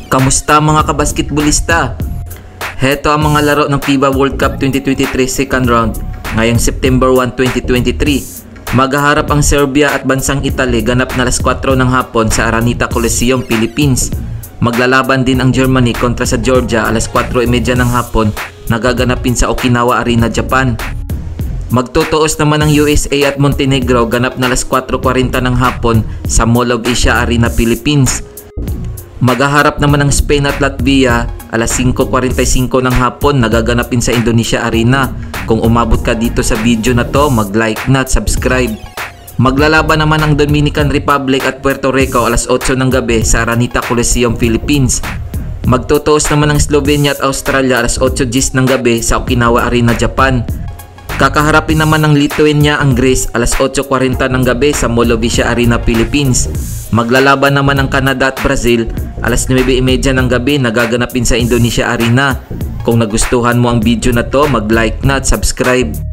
Kamusta mga kabasketbolista? Heto ang mga laro ng FIBA World Cup 2023 second round ngayong September 1, 2023. Maghaharap ang Serbia at bansang Italy ganap na alas 4 ng hapon sa Araneta Coliseum, Philippines. Maglalaban din ang Germany kontra sa Georgia alas 4:30 ng hapon nagaganapin sa Okinawa Arena, Japan. Magtutuos naman ang USA at Montenegro ganap na alas 4:40 ng hapon sa Mall of Asia Arena, Philippines. Maghaharap naman ang Spain at Latvia alas 5:45 ng hapon nagaganapin sa Indonesia Arena. Kung umabot ka dito sa video na to, mag-like na at subscribe. Maglalaban naman ang Dominican Republic at Puerto Rico alas 8 ng gabi sa Araneta Coliseum, Philippines. Magtutuos naman ang Slovenia at Australia alas 8:10 ng gabi sa Okinawa Arena, Japan. Kakaharapin naman ng Lithuania ang Greece alas 8:40 ng gabi sa Mall of Asia Arena, Philippines. Maglalaban naman ang Canada at Brazil alas 9:30 ng gabi nagaganapin sa Indonesia Arena. Kung nagustuhan mo ang video na to, mag-like na at subscribe.